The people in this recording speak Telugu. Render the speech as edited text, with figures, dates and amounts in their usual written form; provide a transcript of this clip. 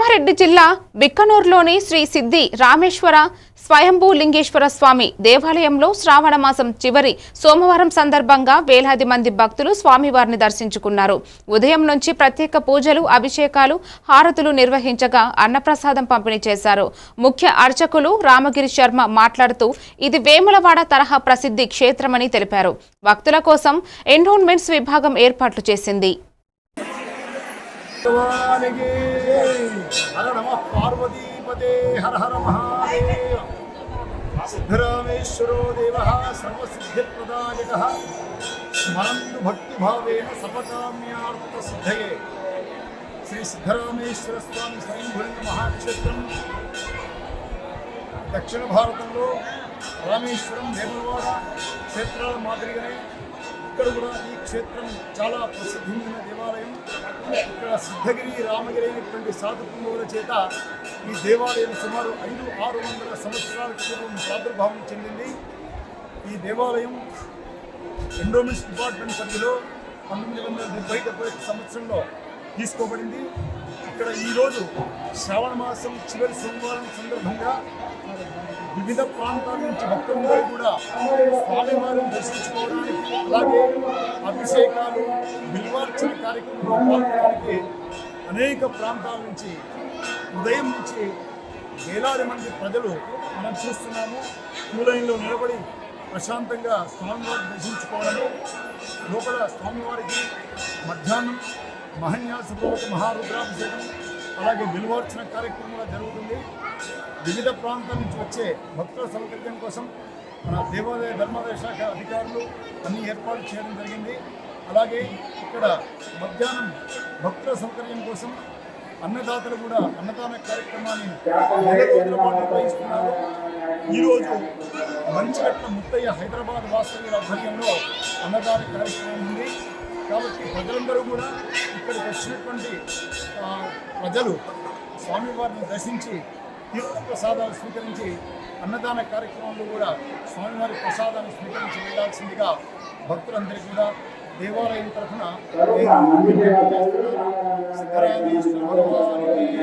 కామారెడ్డి జిల్లా బిక్కనూరులోని శ్రీ సిద్ధి రామేశ్వర స్వయంభూ లింగేశ్వర స్వామి దేవాలయంలో శ్రావణ మాసం చివరి సోమవారం సందర్భంగా వేలాది మంది భక్తులు స్వామివారిని దర్శించుకున్నారు. ఉదయం నుంచి ప్రత్యేక పూజలు, అభిషేకాలు, హారతులు నిర్వహించగా అన్నప్రసాదం పంపిణీ చేశారు. ముఖ్య అర్చకులు రామగిరి శర్మ మాట్లాడుతూ ఇది వేములవాడ తరహా ప్రసిద్ధి క్షేత్రమని తెలిపారు. భక్తుల కోసం ఎండోన్మెంట్స్ విభాగం ఏర్పాట్లు చేసింది. हर नमः पार्वतीपते हर हर महादेव सिद्धरामेश्वरो देवः सर्वसिद्धिप्रदायकः स्मरन्तु भक्तिभावेन सर्वकाम्यार्थसिद्धये श्री सिद्धरामेश्वर स्वामी स्वयंभूलिंग महाक्षेत्रं दक्षिण भारतंलो रामेश्वरम वेमुलवाడ क्षेत्राల మాదిరిగానే ఇక్కడ కూడా ఈ క్షేత్రం చాలా ప్రసిద్ధిమైన దేవాలయం. ఇక్కడ సిద్ధగిరి రామగిరి అనేటువంటి సాధుపుంగవుల చేత ఈ దేవాలయం సుమారు 500-600 సంవత్సరాల పూర్వం ప్రాదుర్భావం చెందింది. ఈ దేవాలయం ఎండోమెంట్స్ డిపార్ట్మెంట్ పరిధిలో 1970 సంవత్సరంలో తీసుకోబడింది. ఇక్కడ ఈరోజు శ్రావణ మాసం చివరి సోమవారం సందర్భంగా వివిధ ప్రాంతాల నుంచి భక్తులందరూ కూడా స్వామివారిని దర్శించుకోవడానికి, అలాగే అభిషేకాలు, బిల్వార్చన కార్యక్రమంలో పాల్గొనడానికి అనేక ప్రాంతాల నుంచి ఉదయం నుంచి వేలాది మంది ప్రజలు మనం చూస్తున్నాము. క్యూ లైన్లో నిలబడి ప్రశాంతంగా స్వామివారిని దర్శించుకోవడం, లోపల స్వామివారికి మధ్యాహ్నం మహన్యాసపూర్వక మహారుద్రాభిషేకం, అలాగే బిల్వార్చన కార్యక్రమంలో జరుగుతుంది. వివిధ ప్రాంతాల నుంచి వచ్చే భక్తుల సౌకర్యం కోసం మన దేవాలయ ధర్మాదాయ శాఖ అధికారులు అన్ని ఏర్పాటు చేయడం జరిగింది. అలాగే ఇక్కడ మధ్యాహ్నం భక్తుల సౌకర్యం కోసం అన్నదాతలు కూడా అన్నదాన కార్యక్రమాన్ని 2 రోజుల పాటు నిర్వహిస్తున్నారు. ఈరోజు మంచిగట్ల ముత్తయ్య హైదరాబాద్ వాస్తవ్యుల ఆధ్వర్యంలో అన్నదాన కార్యక్రమం ఉంది. కాబట్టి ప్రజలందరూ కూడా ఇక్కడికి వచ్చినటువంటి ప్రజలు స్వామివారిని దర్శించి తీర్థ ప్రసాదాలు స్వీకరించి అన్నదాన కార్యక్రమంలో కూడా స్వామివారి ప్రసాదాన్ని స్వీకరించి వెళ్ళాల్సిందిగా భక్తులందరికీ కూడా దేవాలయం తరఫున సిద్ధరామేశ్వర భగవానికి